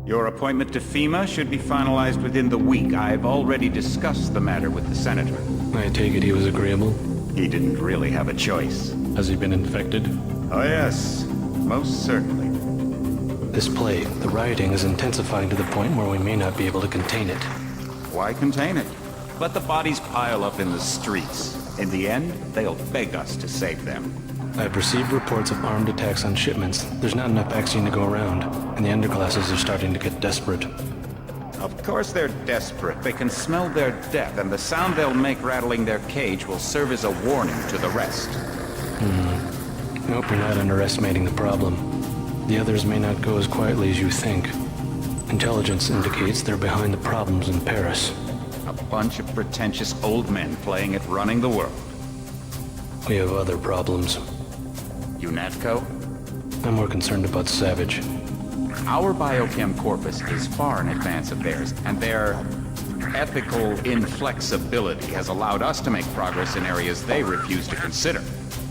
Your appointment to FEMA should be finalized within the week. I've already discussed the matter with the Senator. I take it he was agreeable? He didn't really have a choice. Has he been infected? Oh yes, most certainly. This plague, the rioting is intensifying to the point where we may not be able to contain it. Why contain it? Let the bodies pile up in the streets. In the end, they'll beg us to save them. I've received reports of armed attacks on shipments. There's not enough vaccine to go around, and the underclasses are starting to get desperate. Of course they're desperate. They can smell their death, and the sound they'll make rattling their cage will serve as a warning to the rest. I hope you're not underestimating the problem. The others may not go as quietly as you think. Intelligence indicates they're behind the problems in Paris. A bunch of pretentious old men playing at running the world. We have other problems. UNATCO? I'm more concerned about Savage. Our biochem corpus is far in advance of theirs, and their ethical inflexibility has allowed us to make progress in areas they refuse to consider.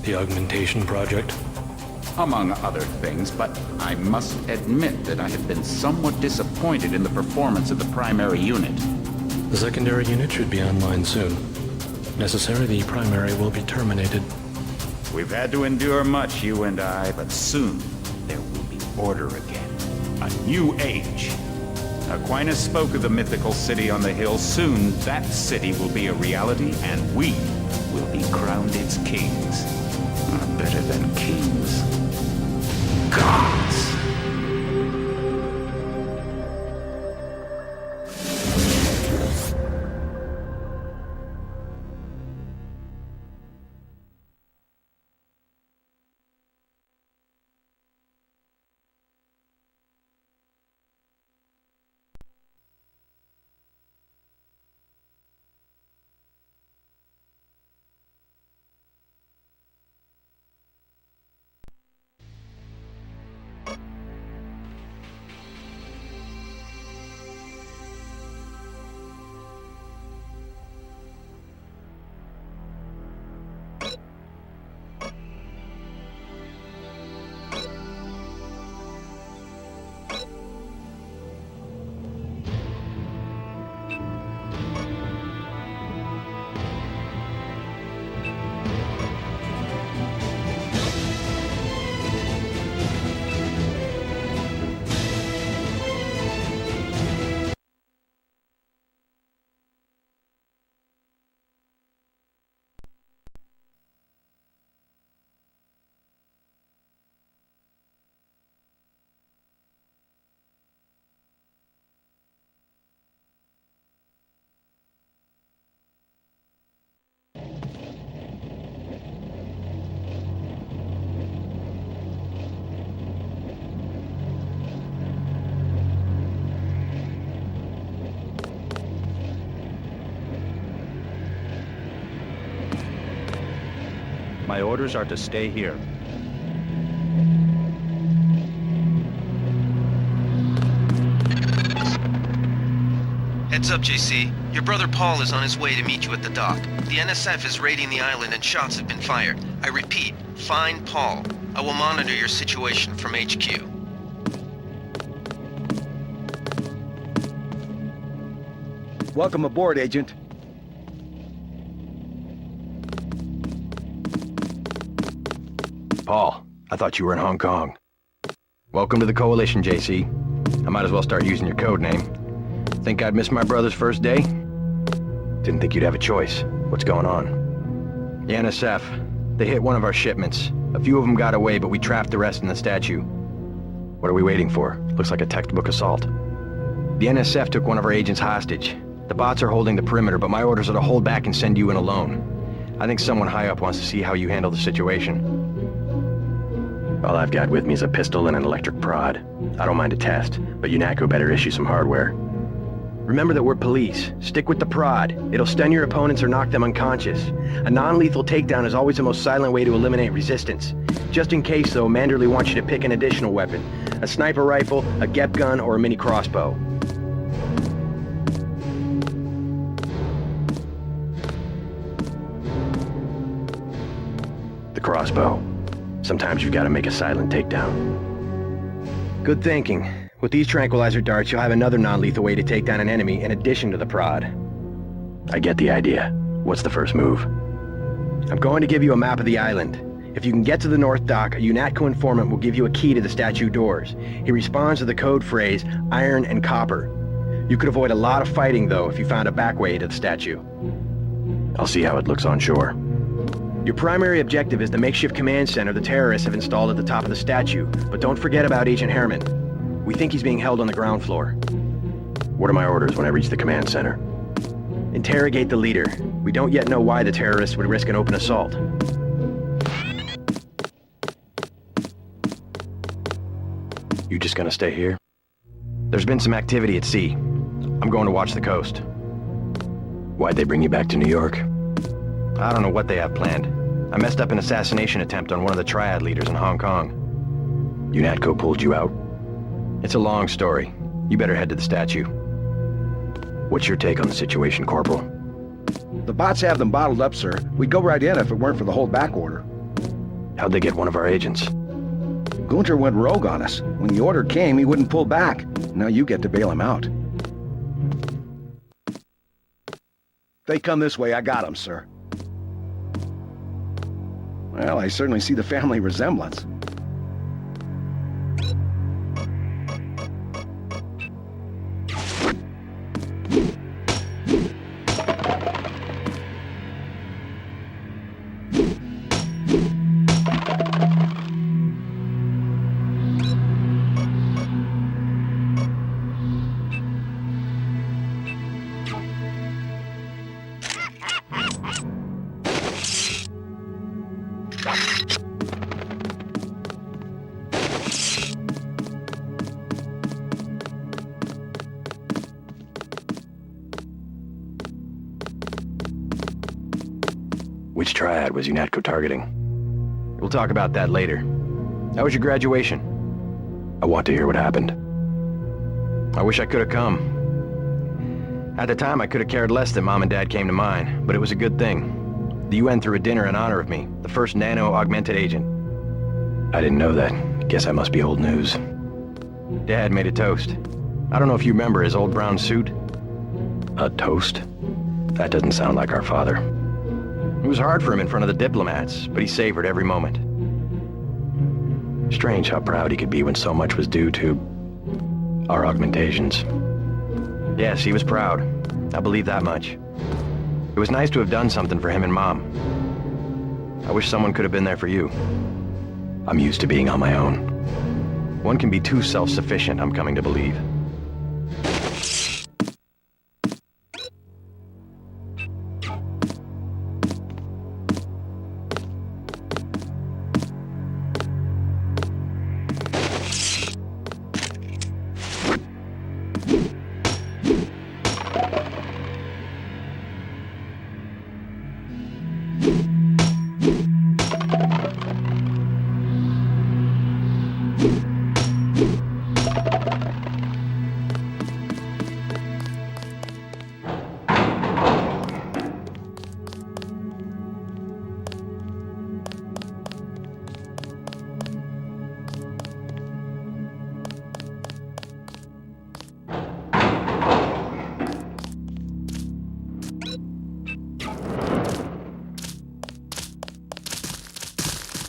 The augmentation project? Among other things, but I must admit that I have been somewhat disappointed in the performance of the primary unit. The secondary unit should be online soon. Necessary, the primary will be terminated. We've had to endure much, you and I, but soon there will be order again. A new age. Aquinas spoke of the mythical city on the hill. Soon, that city will be a reality, and we will be crowned its kings. Not better than kings. Gods! My orders are to stay here. Heads up, JC. Your brother Paul is on his way to meet you at the dock. The NSF is raiding the island and shots have been fired. I repeat, find Paul. I will monitor your situation from HQ. Welcome aboard, Agent. Paul, I thought you were in Hong Kong. Welcome to the Coalition, JC. I might as well start using your code name. Think I'd miss my brother's first day? Didn't think you'd have a choice. What's going on? The NSF. They hit one of our shipments. A few of them got away, but we trapped the rest in the statue. What are we waiting for? Looks like a textbook assault. The NSF took one of our agents hostage. The bots are holding the perimeter, but my orders are to hold back and send you in alone. I think someone high up wants to see how you handle the situation. All I've got with me is a pistol and an electric prod. I don't mind a test, but UNATCO better issue some hardware. Remember that we're police. Stick with the prod. It'll stun your opponents or knock them unconscious. A non-lethal takedown is always the most silent way to eliminate resistance. Just in case, though, Manderley wants you to pick an additional weapon. A sniper rifle, a GEP gun, or a mini crossbow. The crossbow. Sometimes you've got to make a silent takedown. Good thinking. With these tranquilizer darts, you'll have another non-lethal way to take down an enemy in addition to the prod. I get the idea. What's the first move? I'm going to give you a map of the island. If you can get to the North Dock, a UNATCO informant will give you a key to the statue doors. He responds to the code phrase, iron and copper. You could avoid a lot of fighting, though, if you found a back way to the statue. I'll see how it looks on shore. Your primary objective is the makeshift command center the terrorists have installed at the top of the statue, but don't forget about Agent Herman. We think he's being held on the ground floor. What are my orders when I reach the command center? Interrogate the leader. We don't yet know why the terrorists would risk an open assault. You just gonna stay here? There's been some activity at sea. I'm going to watch the coast. Why'd they bring you back to New York? I don't know what they have planned. I messed up an assassination attempt on one of the Triad leaders in Hong Kong. UNATCO pulled you out? It's a long story. You better head to the statue. What's your take on the situation, Corporal? The bots have them bottled up, sir. We'd go right in if it weren't for the holdback order. How'd they get one of our agents? Gunter went rogue on us. When the order came, he wouldn't pull back. Now you get to bail him out. They come this way, I got them, sir. Well, I certainly see the family resemblance. Which Triad was UNATCO targeting? We'll talk about that later. How was your graduation? I want to hear what happened. I wish I could have come. At the time, I could have cared less that Mom and Dad came to mine, but it was a good thing. The UN threw a dinner in honor of me, the first nano-augmented agent. I didn't know that. Guess I must be old news. Dad made a toast. I don't know if you remember his old brown suit. A toast? That doesn't sound like our father. It was hard for him in front of the diplomats, but he savored every moment. Strange how proud he could be when so much was due to our augmentations. Yes, he was proud. I believe that much. It was nice to have done something for him and Mom. I wish someone could have been there for you. I'm used to being on my own. One can be too self-sufficient, I'm coming to believe.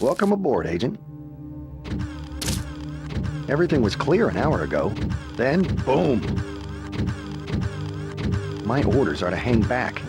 Welcome aboard, Agent. Everything was clear an hour ago. Then, boom! My orders are to hang back.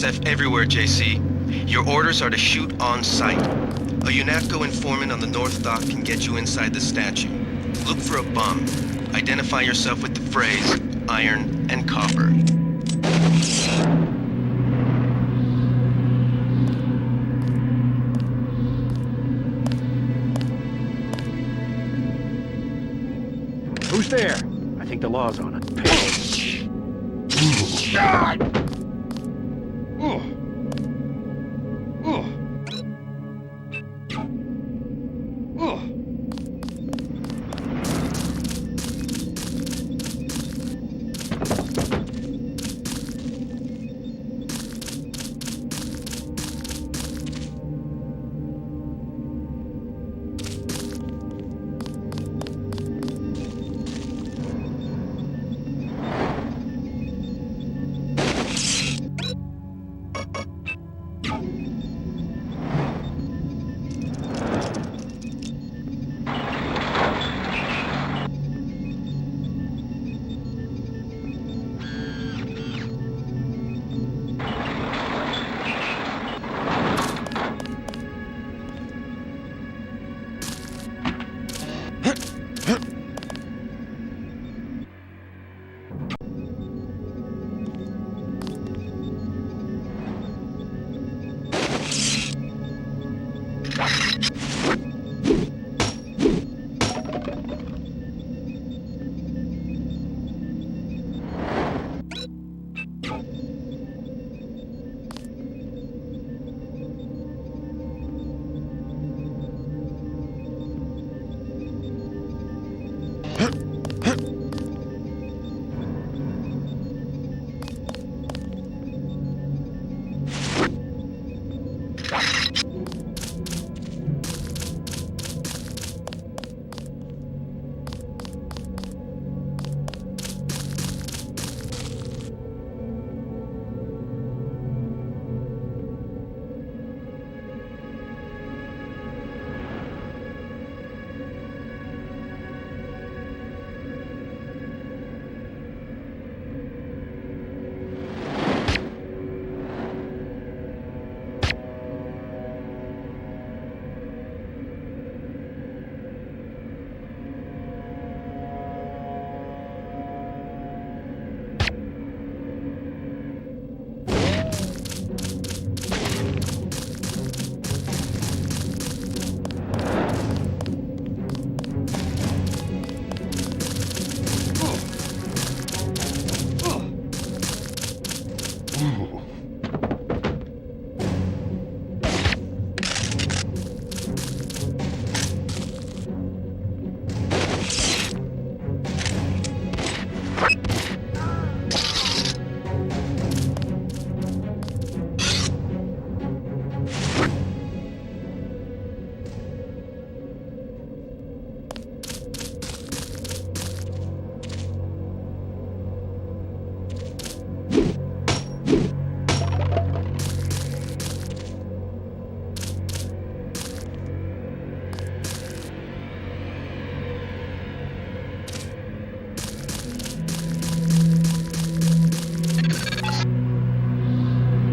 NSF everywhere, JC. Your orders are to shoot on sight. A UNATCO informant on the North Dock can get you inside the statue. Look for a bum. Identify yourself with the phrase, iron and copper. Who's there? I think the law's on it.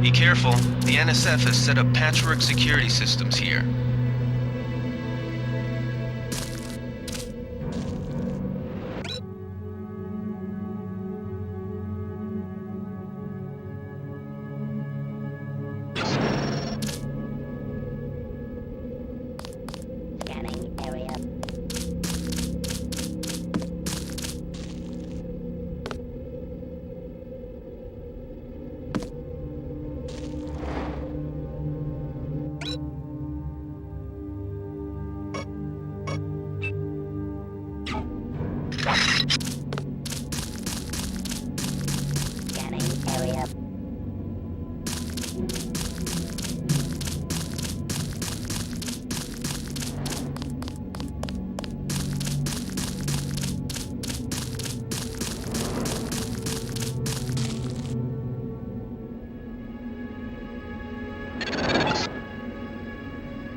Be careful. The NSF has set up patchwork security systems here. Scanning area. Scanning area.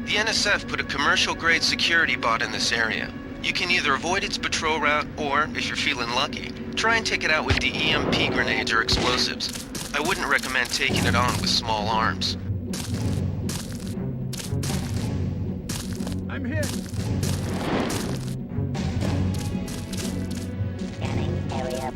The NSF put a commercial-grade security bot in this area. You can either avoid its patrol route, or, if you're feeling lucky, try and take it out with the EMP grenades or explosives. I wouldn't recommend taking it on with small arms. I'm hit. Scanning area.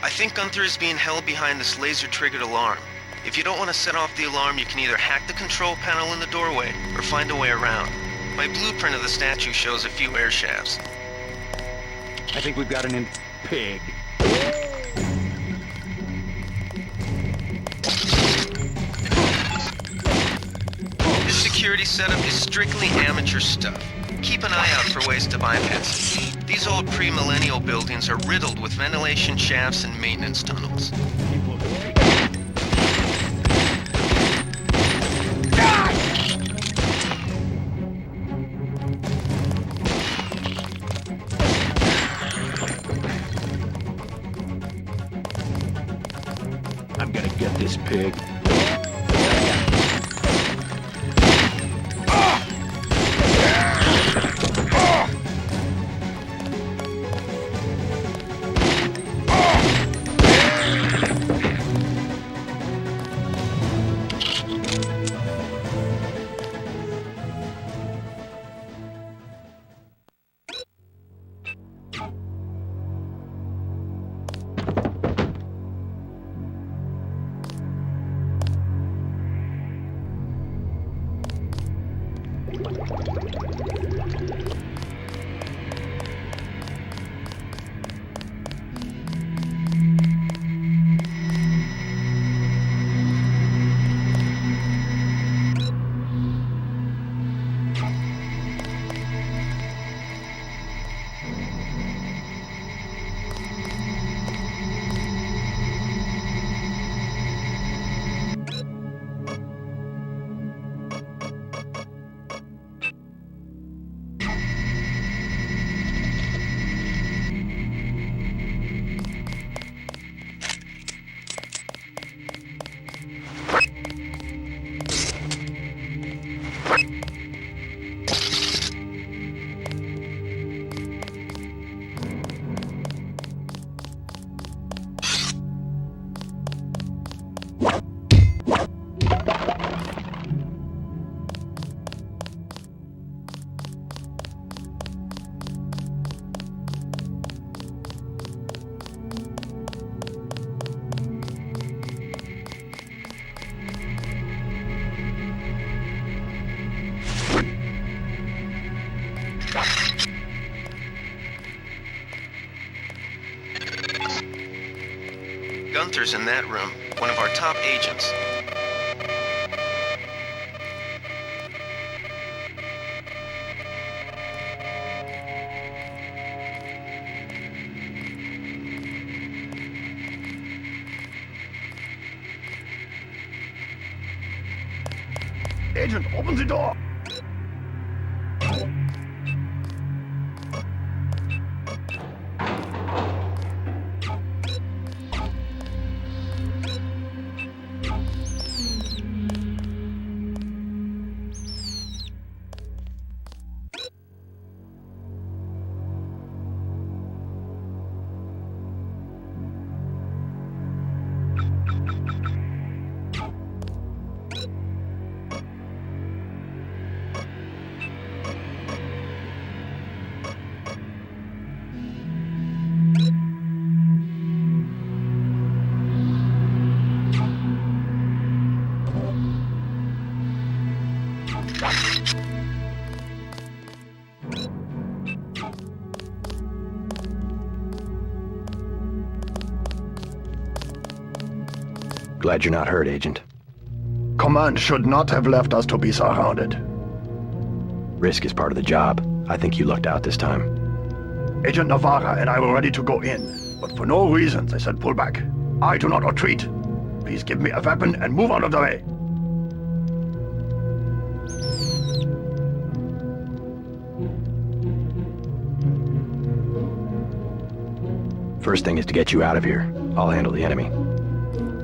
I think Gunther is being held behind this laser-triggered alarm. If you don't want to set off the alarm, you can either hack the control panel in the doorway, or find a way around. My blueprint of the statue shows a few air shafts. I think we've got an pig. This security setup is strictly amateur stuff. Keep an eye out for ways to bypass it. These old pre-millennial buildings are riddled with ventilation shafts and maintenance tunnels. I'm gonna get this pig. Gunther's in that room, one of our top agents. Agent, open the door! Glad you're not hurt, Agent. Command should not have left us to be surrounded. Risk is part of the job. I think you lucked out this time. Agent Navarra and I were ready to go in, but for no reason they said pull back. I do not retreat. Please give me a weapon and move out of the way. First thing is to get you out of here. I'll handle the enemy.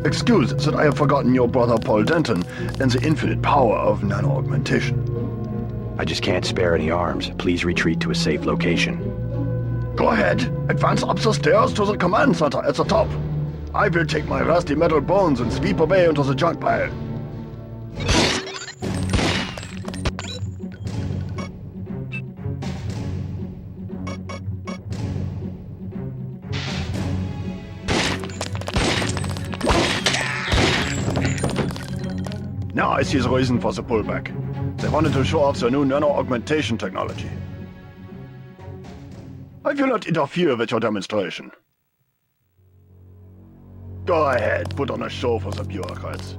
Excuse that I have forgotten your brother Paul Denton and the infinite power of nano-augmentation. I just can't spare any arms. Please retreat to a safe location. Go ahead. Advance up the stairs to the command center at the top. I will take my rusty metal bones and sweep away into the junk pile. Now I see the reason for the pullback. They wanted to show off their new nano-augmentation technology. I will not interfere with your demonstration. Go ahead, put on a show for the bureaucrats.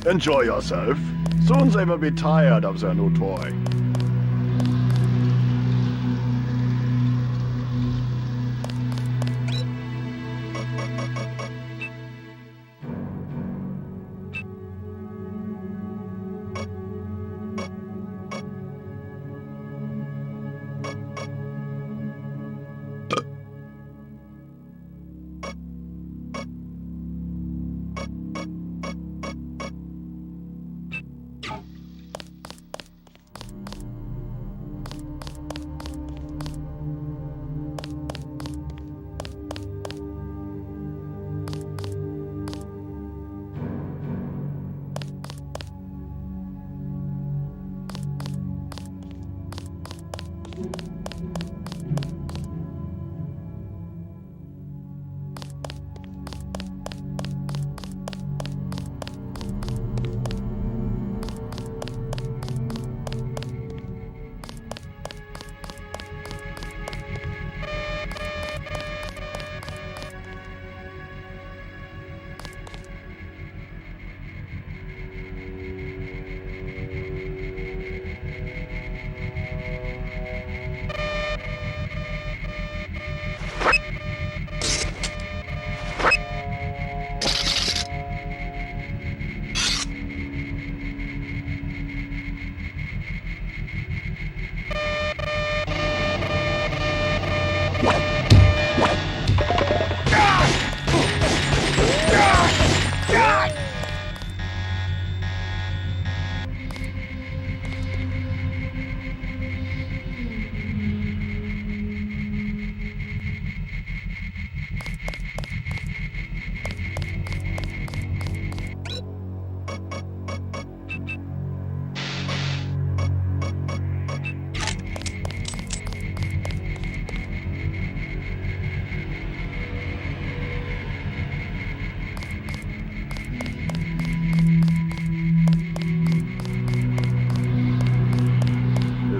Enjoy yourself. Soon they will be tired of their new toy.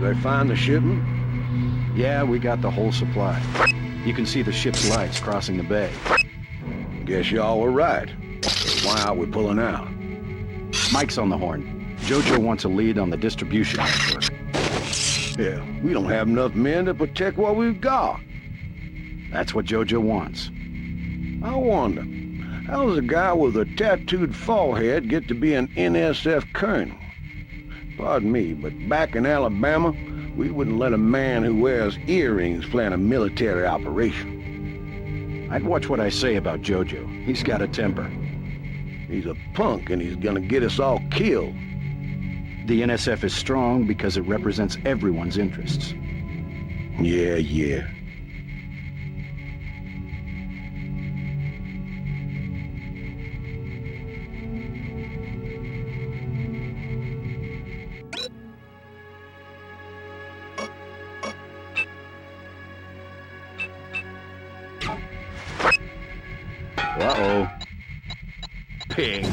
they find the shipment? Yeah, we got the whole supply. You can see the ship's lights crossing the bay. Guess y'all were right. Why are we pulling out? Mike's on the horn. Jojo wants a lead on the distribution network. Yeah, we don't have enough men to protect what we've got. That's what Jojo wants. I wonder, how does a guy with a tattooed forehead get to be an NSF colonel? Pardon me, but back in Alabama, we wouldn't let a man who wears earrings plan a military operation. I'd watch what I say about Jojo. He's got a temper. He's a punk and he's gonna get us all killed. The NSF is strong because it represents everyone's interests. Yeah. Uh-oh. Pig.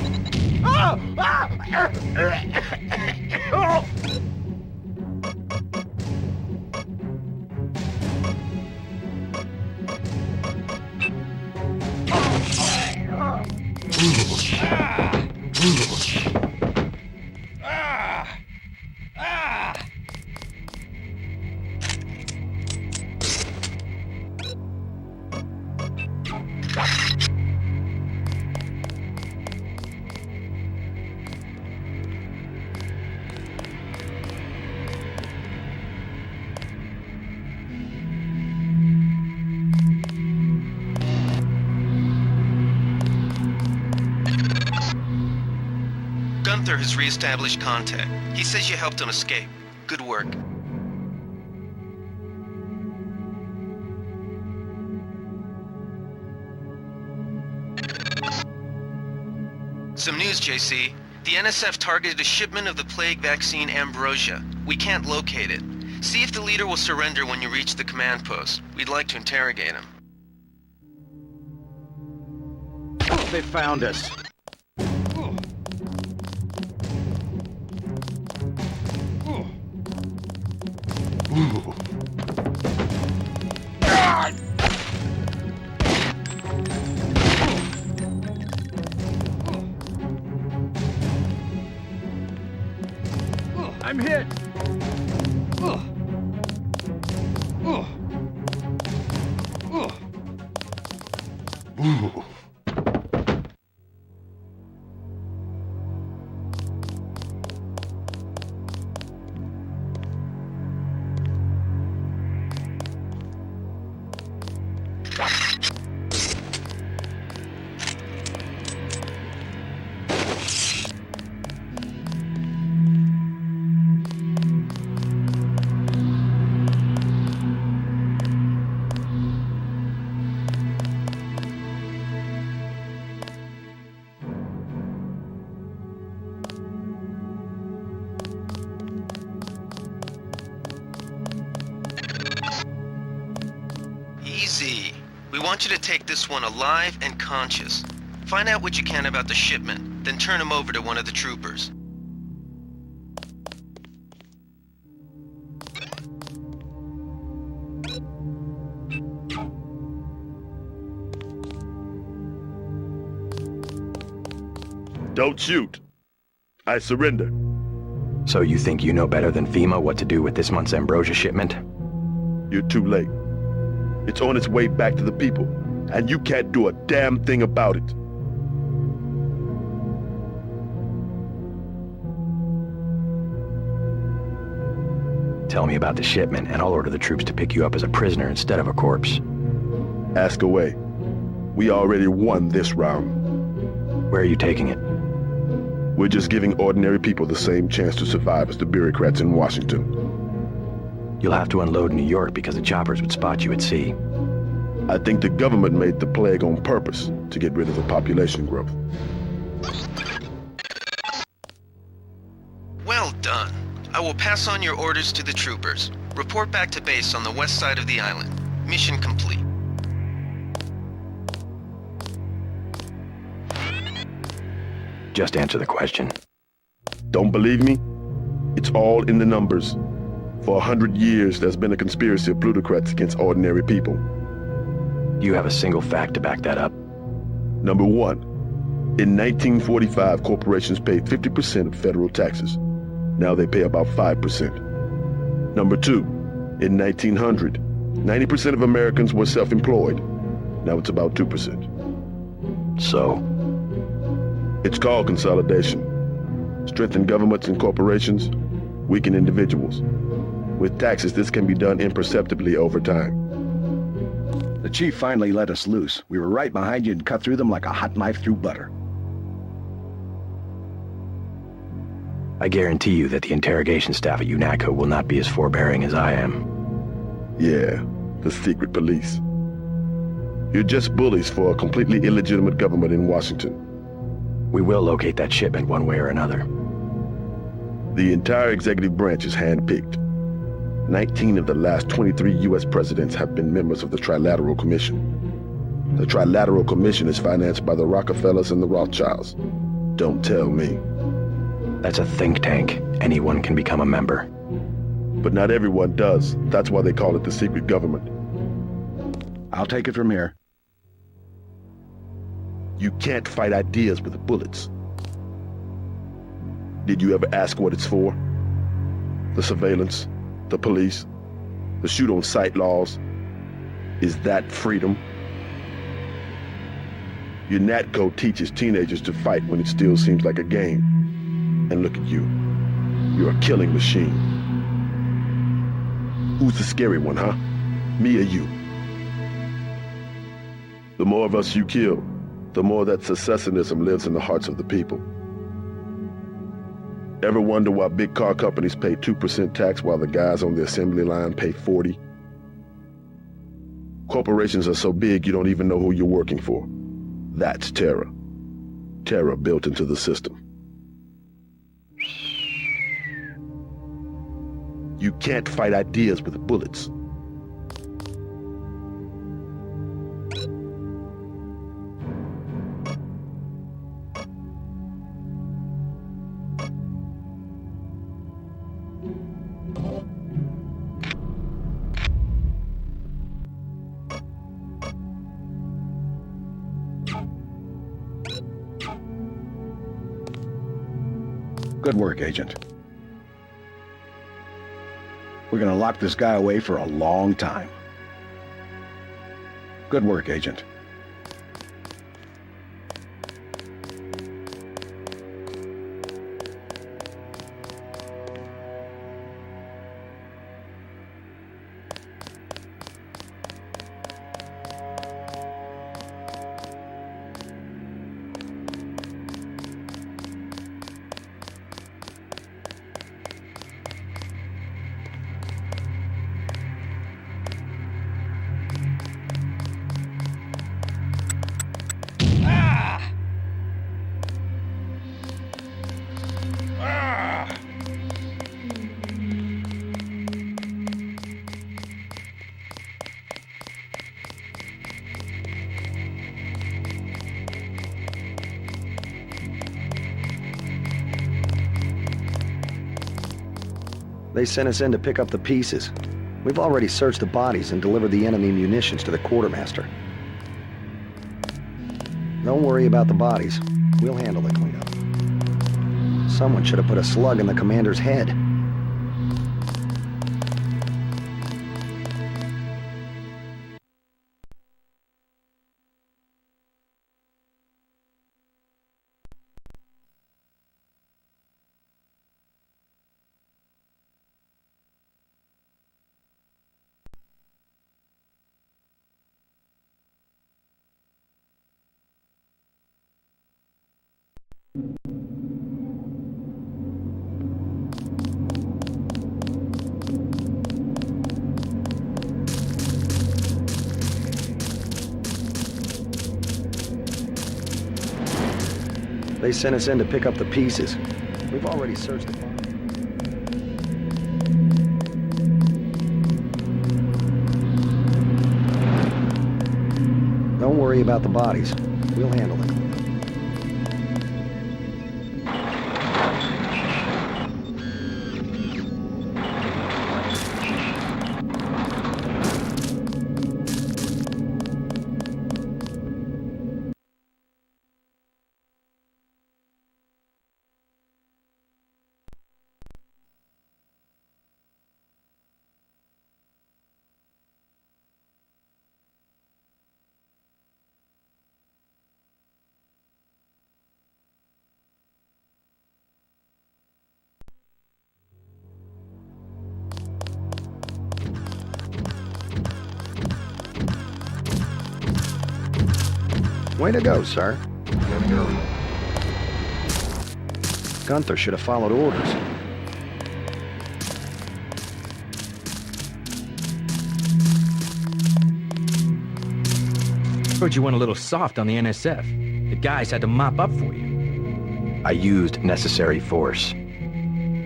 Gunther has re-established contact. He says you helped him escape. Good work. Some news, JC. The NSF targeted a shipment of the plague vaccine Ambrosia. We can't locate it. See if the leader will surrender when you reach the command post. We'd like to interrogate him. They found us. I'm hit. Easy. We want you to take this one alive and conscious. Find out what you can about the shipment, then turn him over to one of the troopers. Don't shoot. I surrender. So you think you know better than FEMA what to do with this month's Ambrosia shipment? You're too late. It's on its way back to the people, and you can't do a damn thing about it. Tell me about the shipment, and I'll order the troops to pick you up as a prisoner instead of a corpse. Ask away. We already won this round. Where are you taking it? We're just giving ordinary people the same chance to survive as the bureaucrats in Washington. You'll have to unload in New York because the choppers would spot you at sea. I think the government made the plague on purpose to get rid of the population growth. Well done. I will pass on your orders to the troopers. Report back to base on the west side of the island. Mission complete. Just answer the question. Don't believe me? It's all in the numbers. For 100 years, there's been a conspiracy of plutocrats against ordinary people. Do you have a single fact to back that up? Number one, in 1945, corporations paid 50% of federal taxes. Now they pay about 5%. Number two, in 1900, 90% of Americans were self-employed. Now it's about 2%. So, It's called consolidation. Strengthen governments and corporations, weaken individuals. With taxes, this can be done imperceptibly over time. The chief finally let us loose. We were right behind you and cut through them like a hot knife through butter. I guarantee you that the interrogation staff at UNATCO will not be as forbearing as I am. Yeah, the secret police. You're just bullies for a completely illegitimate government in Washington. We will locate that shipment one way or another. The entire executive branch is handpicked. 19 of the last 23 U.S. presidents have been members of the Trilateral Commission. The Trilateral Commission is financed by the Rockefellers and the Rothschilds. Don't tell me. That's a think tank. Anyone can become a member. But not everyone does. That's why they call it the secret government. I'll take it from here. You can't fight ideas with bullets. Did you ever ask what it's for? The surveillance, the police, the shoot-on-sight laws. Is that freedom? UNATCO teaches teenagers to fight when it still seems like a game. And look at you. You're a killing machine. Who's the scary one, huh? Me or you? The more of us you kill, the more that secessionism lives in the hearts of the people. Ever wonder why big car companies pay 2% tax while the guys on the assembly line pay 40%? Corporations are so big you don't even know who you're working for. That's terror. Terror built into the system. You can't fight ideas with bullets. Good work, Agent. We're gonna lock this guy away for a long time. Good work, Agent. They sent us in to pick up the pieces. We've already searched the bodies and delivered the enemy munitions to the quartermaster. Don't worry about the bodies. We'll handle the cleanup. Someone should have put a slug in the commander's head. They sent us in to pick up the pieces. We've already searched the bodies. Don't worry about the bodies. We'll handle it. Way to go, sir. Gunther should have followed orders. Heard you went a little soft on the NSF. The guys had to mop up for you. I used necessary force.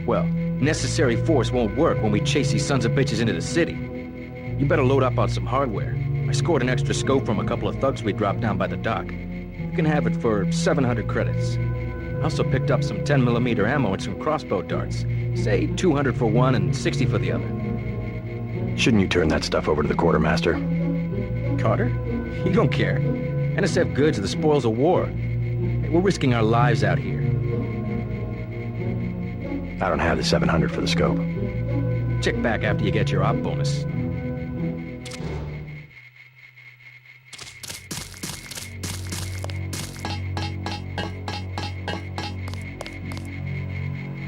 Well, necessary force won't work when we chase these sons of bitches into the city. You better load up on some hardware. I scored an extra scope from a couple of thugs we dropped down by the dock. You can have it for 700 credits. I also picked up some 10mm ammo and some crossbow darts. Say 200 for one and 60 for the other. Shouldn't you turn that stuff over to the quartermaster? Carter? He don't care. NSF goods are the spoils of war. Hey, we're risking our lives out here. I don't have the 700 for the scope. Check back after you get your op bonus.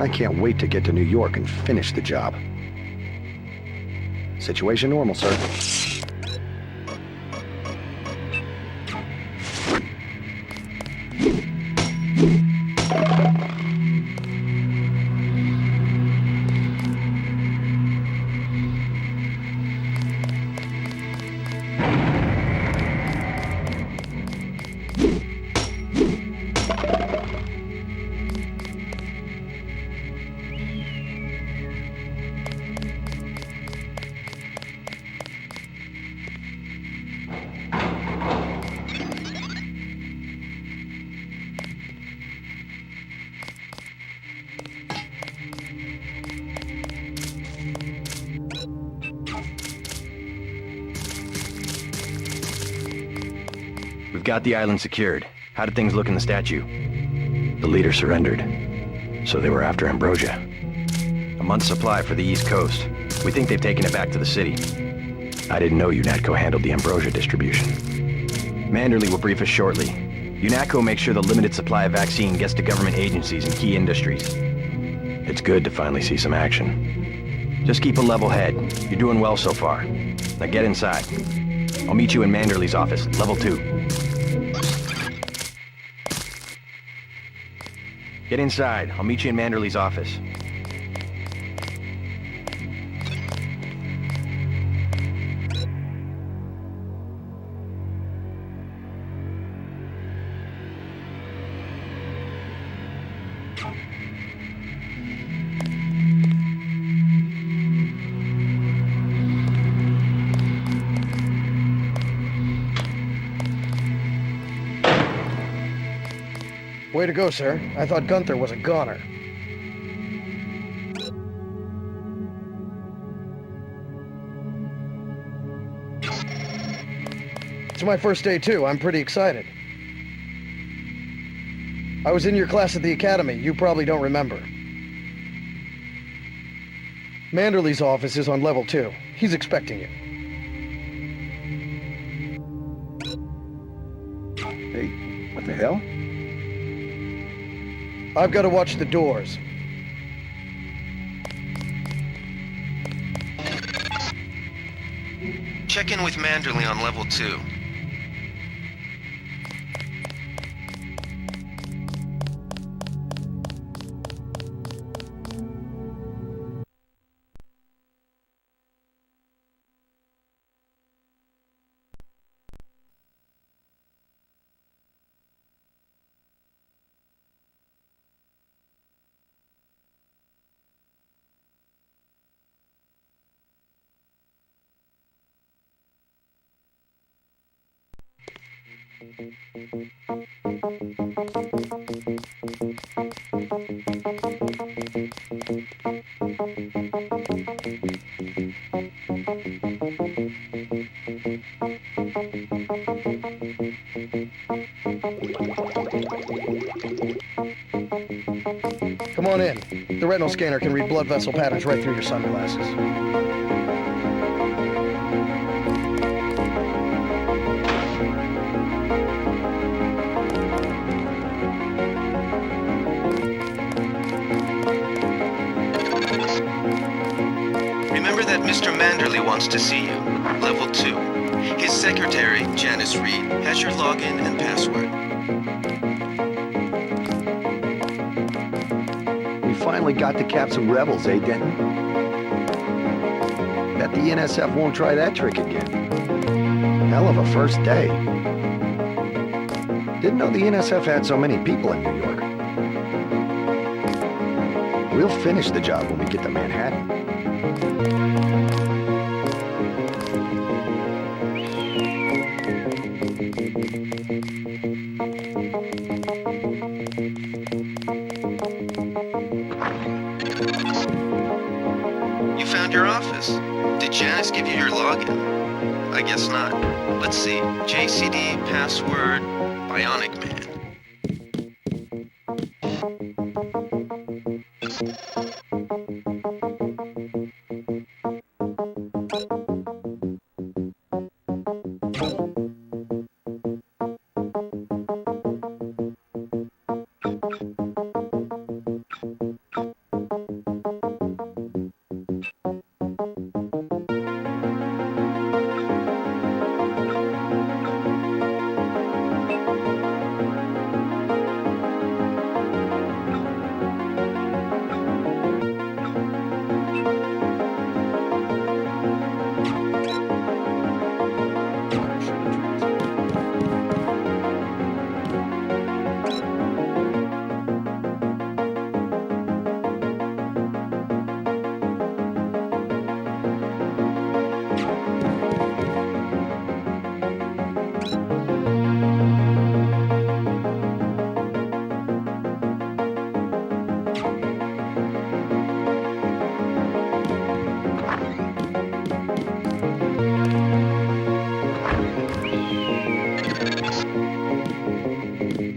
I can't wait to get to New York and finish the job. Situation normal, sir. We've got the island secured. How did things look in the statue? The leader surrendered. So they were after Ambrosia. A month's supply for the East Coast. We think they've taken it back to the city. I didn't know UNATCO handled the Ambrosia distribution. Manderley will brief us shortly. UNATCO makes sure the limited supply of vaccine gets to government agencies and key industries. It's good to finally see some action. Just keep a level head. You're doing well so far. Now get inside. I'll meet you in Manderley's office, level 2. Get inside. I'll meet you in Manderley's office. Way to go, sir. I thought Gunther was a goner. It's my first day, too. I'm pretty excited. I was in your class at the academy. You probably don't remember. Manderley's office is on level 2. He's expecting you. Hey, what the hell? I've got to watch the doors. Check in with Manderley on level 2. Come on in. The retinal scanner can read blood vessel patterns right through your sunglasses. Remember that Mr. Manderley wants to see you. Level 2. His secretary, Janice Reed, has your login and password. We finally got to cap some rebels, eh, Denton? Bet the NSF won't try that trick again. Hell of a first day. Didn't know the NSF had so many people in New York. We'll finish the job when we get to Manhattan. You found your office. Did Janice give you your login? I guess not. Let's see. JCD, password, Bionic Man.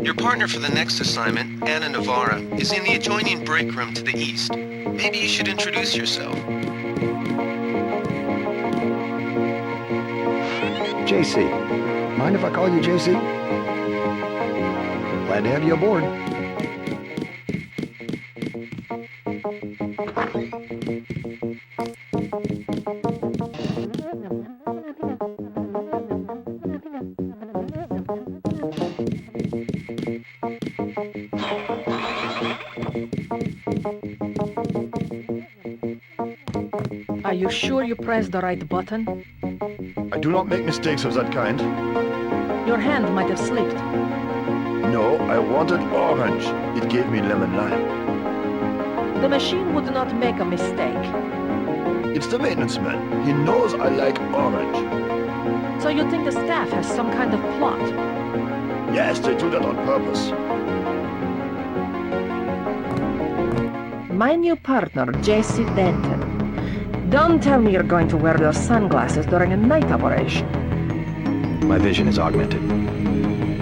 Your partner for the next assignment, Anna Navarra, is in the adjoining break room to the east. Maybe you should introduce yourself. JC. Mind if I call you JC? Glad to have you aboard. Are you sure you pressed the right button? I do not make mistakes of that kind. Your hand might have slipped. No, I wanted orange. It gave me lemon lime. The machine would not make a mistake. It's the maintenance man. He knows I like orange. So you think the staff has some kind of plot? Yes, they do that on purpose. My new partner, J.C. Denton. Don't tell me you're going to wear those sunglasses during a night operation. My vision is augmented.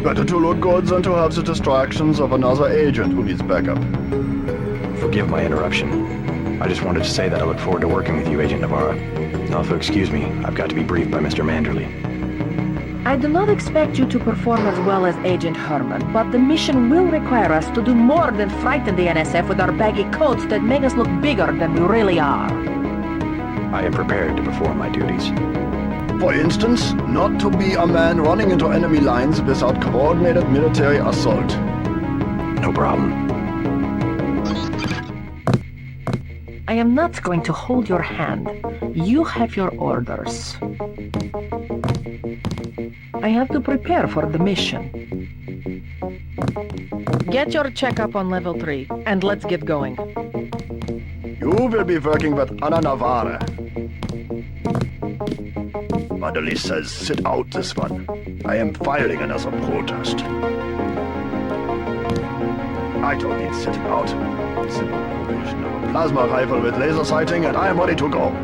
Better to look good than to have the distractions of another agent who needs backup. Forgive my interruption. I just wanted to say that I look forward to working with you, Agent Navarra. Now, if you'll excuse me, I've got to be briefed by Mr. Manderley. I do not expect you to perform as well as Agent Herman, but the mission will require us to do more than frighten the NSF with our baggy coats that make us look bigger than we really are. I am prepared to perform my duties. For instance, not to be a man running into enemy lines without coordinated military assault. No problem. I am not going to hold your hand. You have your orders. I have to prepare for the mission. Get your checkup on level 3, and let's get going. You will be working with Anna Navarra. Manderley says sit out this one. I am filing another protest. I don't need sitting out. Simple provision of a plasma rifle with laser sighting and I am ready to go.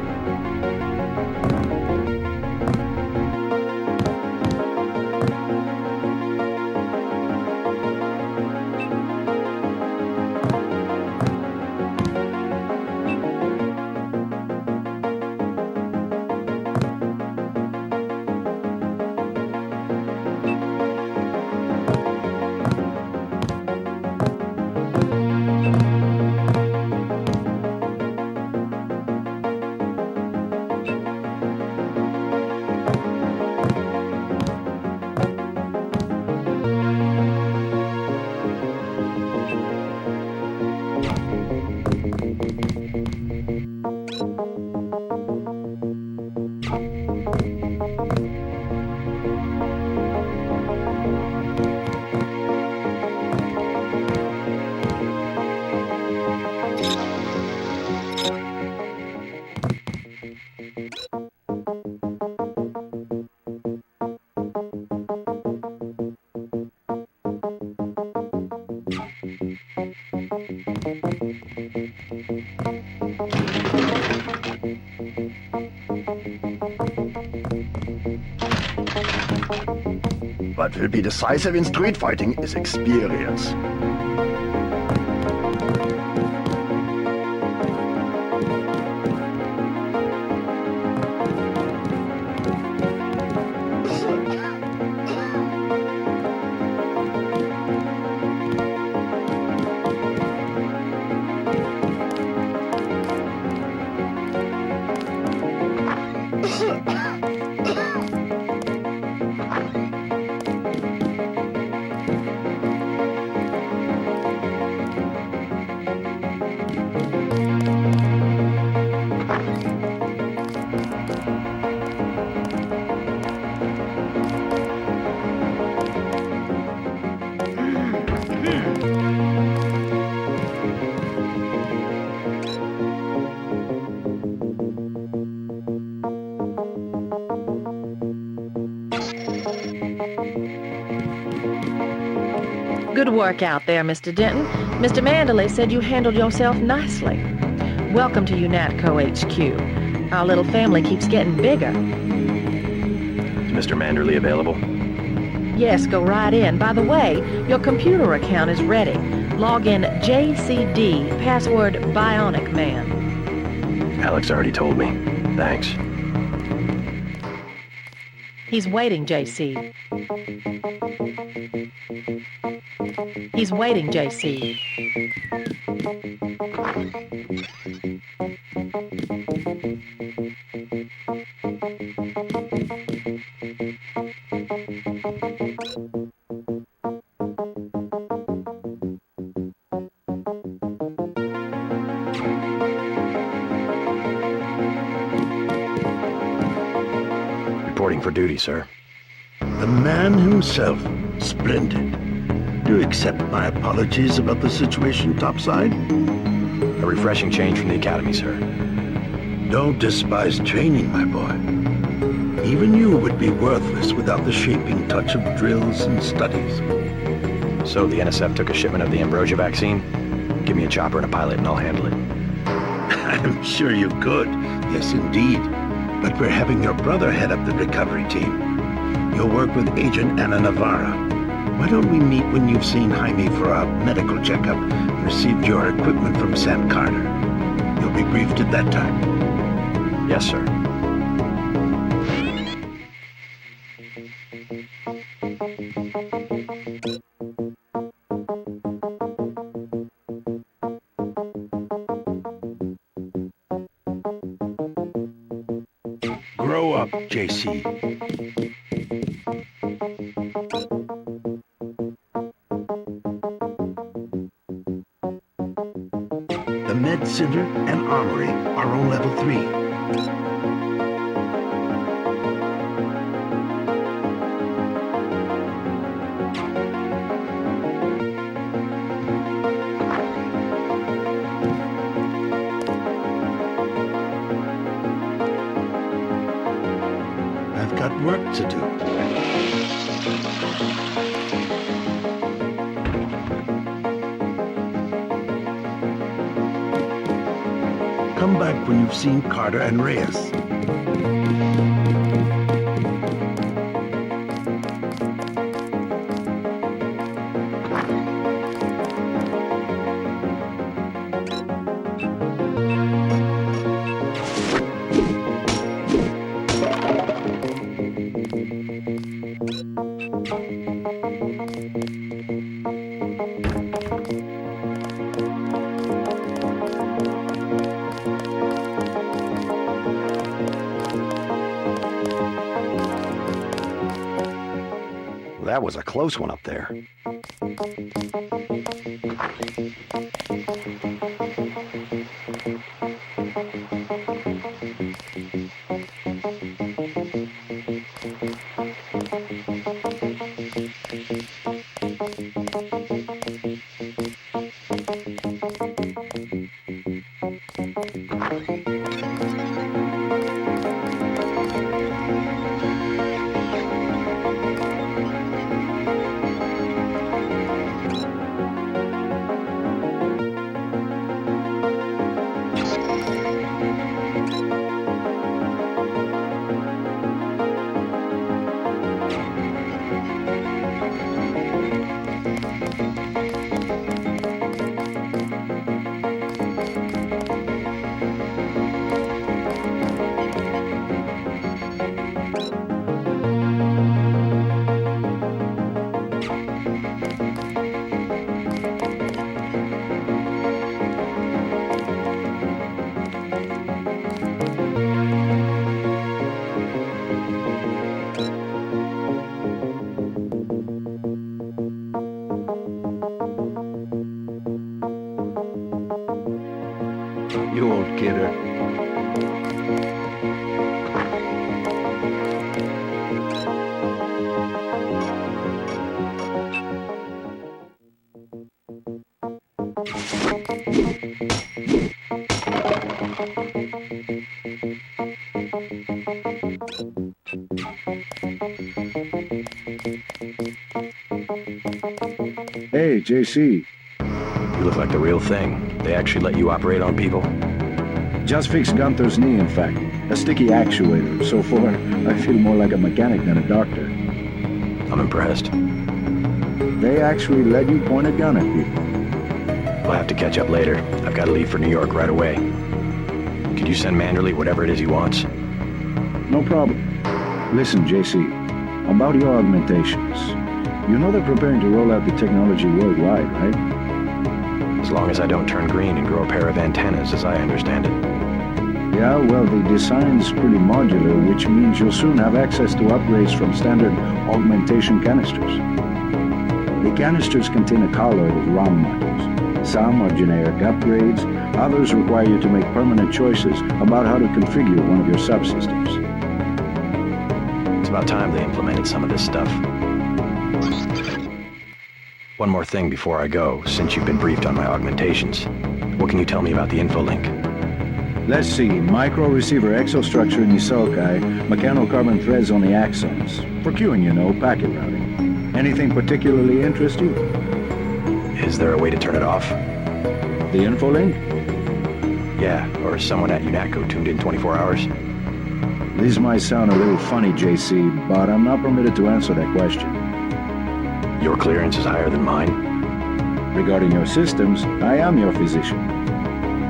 What will be decisive in street fighting is experience. Good work out there, Mr. Denton. Mr. Manderley said you handled yourself nicely. Welcome to UNATCO HQ. Our little family keeps getting bigger. Is Mr. Manderley available? Yes, go right in. By the way, your computer account is ready. Log in JCD, password Bionic Man. Alex already told me. Thanks. He's waiting, JC. He's waiting, JC. Reporting for duty, sir. The man himself. Splendid. Do you accept my apologies about the situation topside? A refreshing change from the academy, sir. Don't despise training, my boy. Even you would be worthless without the shaping touch of drills and studies. So the NSF took a shipment of the Ambrosia vaccine? Give me a chopper and a pilot and I'll handle it. I'm sure you could. Yes, indeed. But we're having your brother head up the recovery team. You'll work with Agent Ana Navarra. Why don't we meet when you've seen Jaime for a medical checkup and received your equipment from Sam Carter? You'll be briefed at that time. Yes, sir. Grow up, JC. The Med Center and Armory are on level 3. I've got work to do. Come back when you've seen Carter and Reyes. That was a close one up there. JC. You look like the real thing. They actually let you operate on people? Just fixed Gunther's knee, in fact. A sticky actuator. So far, I feel more like a mechanic than a doctor. I'm impressed. They actually let you point a gun at people. We'll have to catch up later. I've got to leave for New York right away. Could you send manually whatever it is he wants? No problem. Listen, JC, about your augmentations. You know they're preparing to roll out the technology worldwide, right? As long as I don't turn green and grow a pair of antennas, as I understand it. Yeah, well, the design's pretty modular, which means you'll soon have access to upgrades from standard augmentation canisters. The canisters contain a colloid of ROM modules. Some are generic upgrades, others require you to make permanent choices about how to configure one of your subsystems. It's about time they implemented some of this stuff. One more thing before I go, since you've been briefed on my augmentations. What can you tell me about the infolink? Let's see, micro-receiver exostructure in the sulci, mechanocarbon threads on the axons. For queuing, you know, packet routing. Anything particularly interest you? Is there a way to turn it off? The infolink? Yeah, or someone at UNATCO tuned in 24 hours? This might sound a little funny, JC, but I'm not permitted to answer that question. Your clearance is higher than mine? Regarding your systems, I am your physician.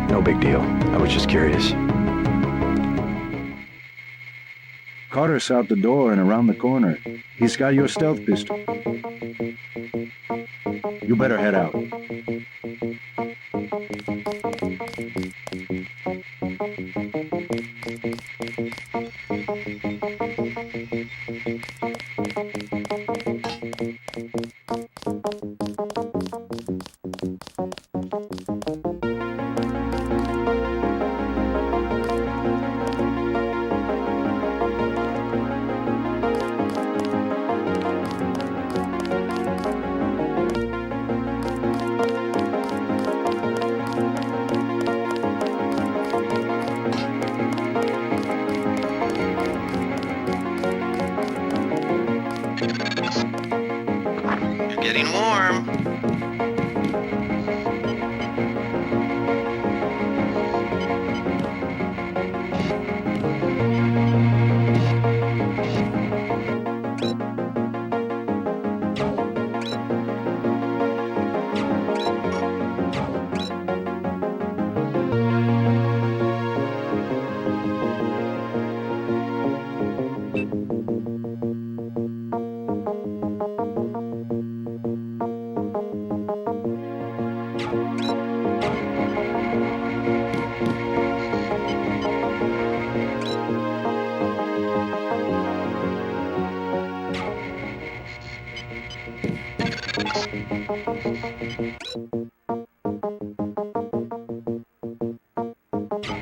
No big deal. I was just curious. Carter's out the door and around the corner. He's got your stealth pistol. You better head out. Getting warm.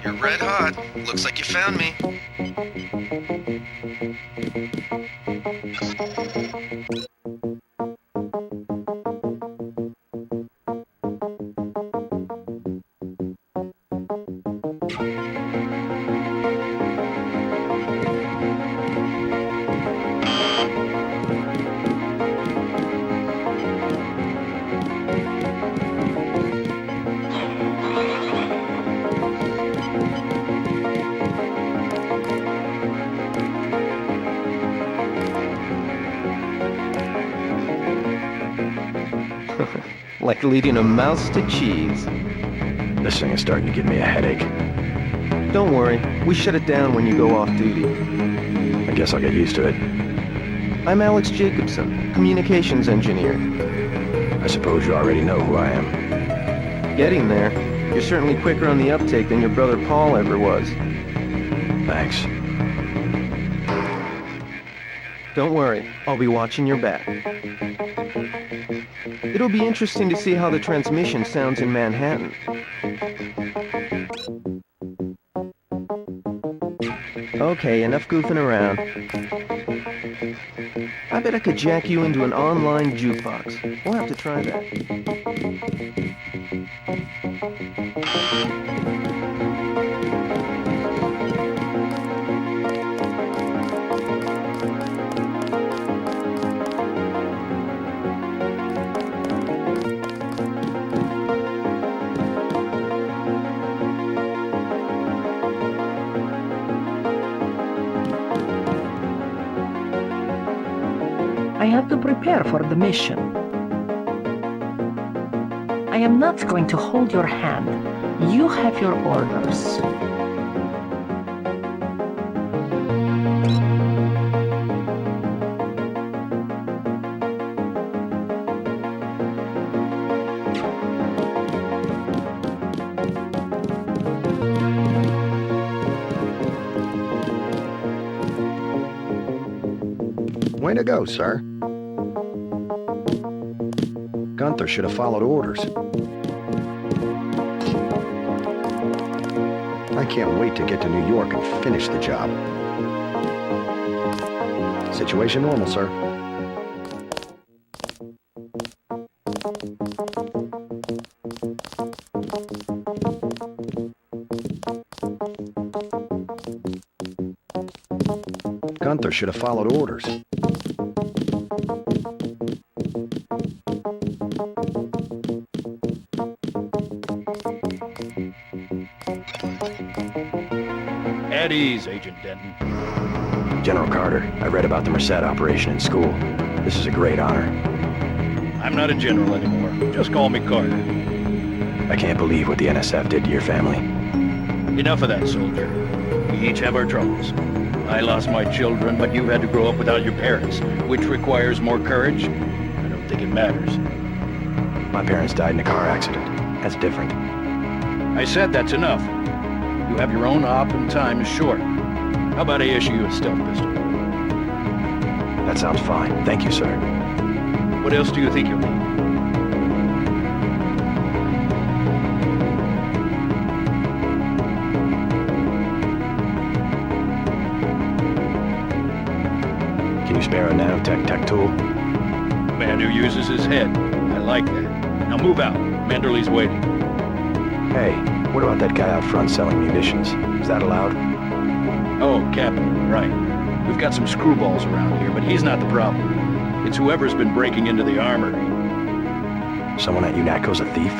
You're red hot. Looks like you found me. Like leading a mouse to cheese. This thing is starting to give me a headache. Don't worry, we shut it down when you go off duty. I guess I'll get used to it. I'm Alex Jacobson, communications engineer. I suppose you already know who I am. Getting there. You're certainly quicker on the uptake than your brother Paul ever was. Thanks. Don't worry, I'll be watching your back. It'll be interesting to see how the transmission sounds in Manhattan. Okay, enough goofing around. I bet I could jack you into an online jukebox. We'll have to try that. I have to prepare for the mission. I am not going to hold your hand. You have your orders. Way to go, sir. Gunther should have followed orders. I can't wait to get to New York and finish the job. Situation normal, sir. Gunther should have followed orders. At ease, Agent Denton. General Carter, I read about the Merced operation in school. This is a great honor. I'm not a general anymore. Just call me Carter. I can't believe what the NSF did to your family. Enough of that, soldier. We each have our troubles. I lost my children, but you had to grow up without your parents, which requires more courage. I don't think it matters. My parents died in a car accident. That's different. I said that's enough. You have your own op and time is short. How about I issue you a stealth pistol? That sounds fine. Thank you, sir. What else do you think you'll need? Can you spare a nanotech tech tool? Man who uses his head. I like that. Now move out. Manderley's waiting. Hey, what about that guy out front selling munitions? Is that allowed? Oh, Captain, right. We've got some screwballs around here, but he's not the problem. It's whoever's been breaking into the armory. Someone at UNATCO's a thief?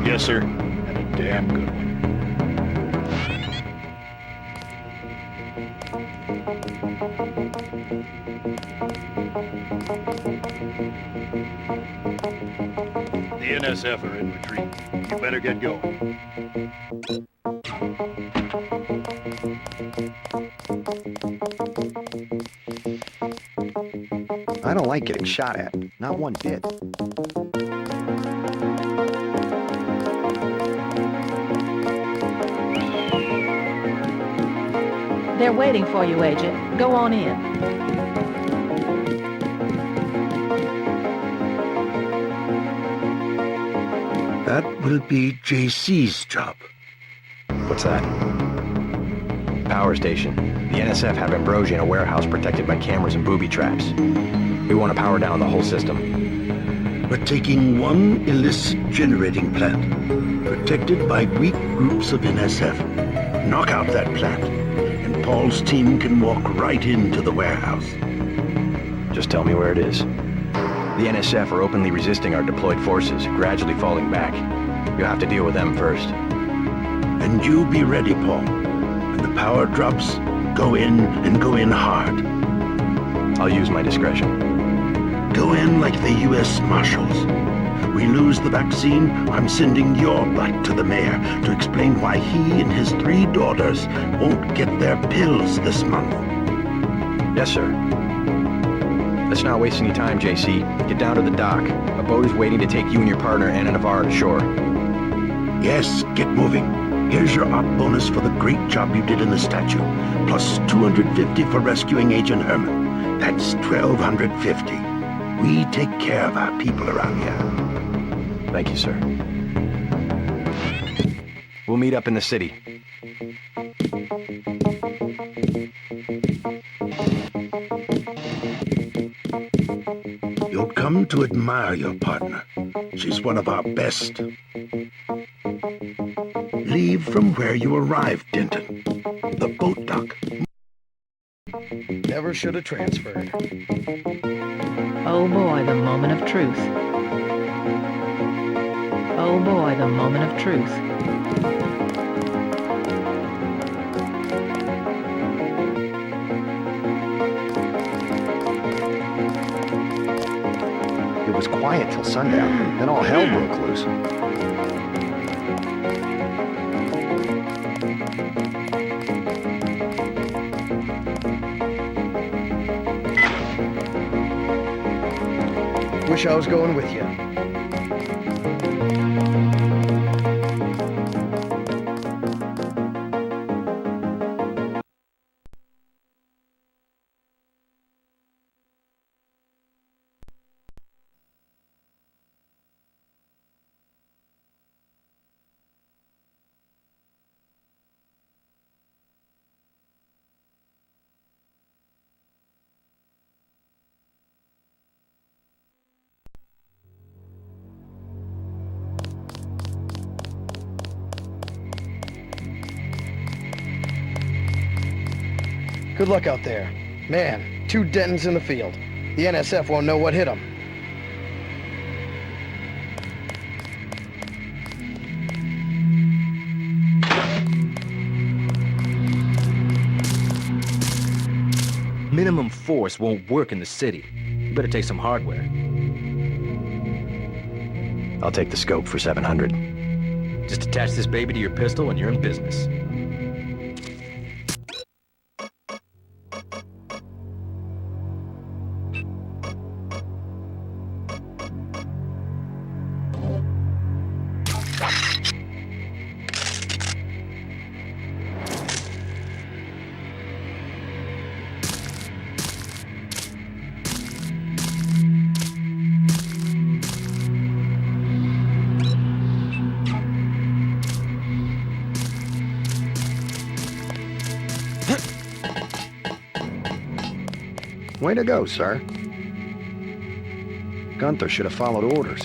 Yes, sir. And a damn good one. The NSF are in retreat. You better get going. I don't like getting shot at. Not one bit. They're waiting for you, Agent. Go on in. That will be JC's job. What's that? Power station. The NSF have Ambrosia in a warehouse protected by cameras and booby traps. We want to power down the whole system. We're taking one illicit generating plant, protected by weak groups of NSF. Knock out that plant, and Paul's team can walk right into the warehouse. Just tell me where it is. The NSF are openly resisting our deployed forces, gradually falling back. You'll have to deal with them first. And you be ready, Paul. When the power drops, go in and go in hard. I'll use my discretion. Go in like the U.S. Marshals. We lose the vaccine, I'm sending your butt to the mayor to explain why he and his 3 daughters won't get their pills this month. Yes, sir. Let's not waste any time, JC. Get down to the dock. A boat is waiting to take you and your partner, Anna Navarro, to shore. Yes, get moving. Here's your op bonus for the great job you did in the statue, plus 250 for rescuing Agent Herman. That's 1,250. We take care of our people around here. Thank you, sir. We'll meet up in the city. You'll come to admire your partner. She's one of our best. Leave from where you arrived, Denton. The boat dock. Never should have transferred. Oh boy, the moment of truth. Oh boy, the moment of truth. till sundown. Then all hell broke loose. Wish I was going with you. Good luck out there. Man, 2 Dentons in the field. The NSF won't know what hit them. Minimum force won't work in the city. You better take some hardware. I'll take the scope for 700. Just attach this baby to your pistol and you're in business. Way to go, sir. Gunther should have followed orders.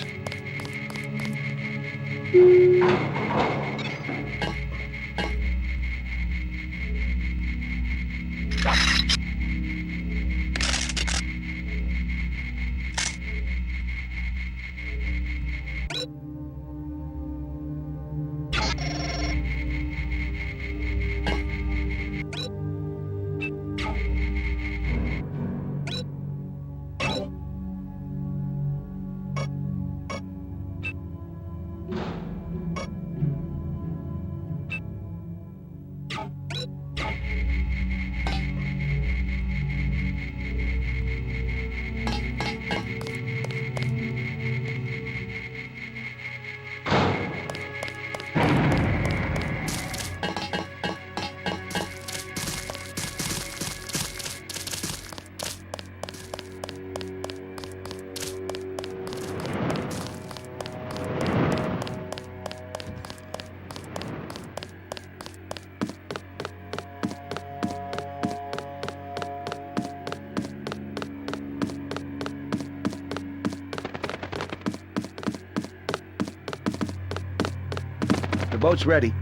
The boat's ready.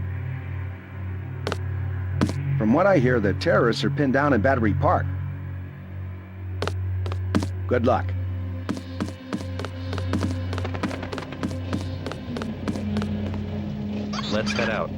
From what I hear, the terrorists are pinned down in Battery Park. Good luck. Let's head out.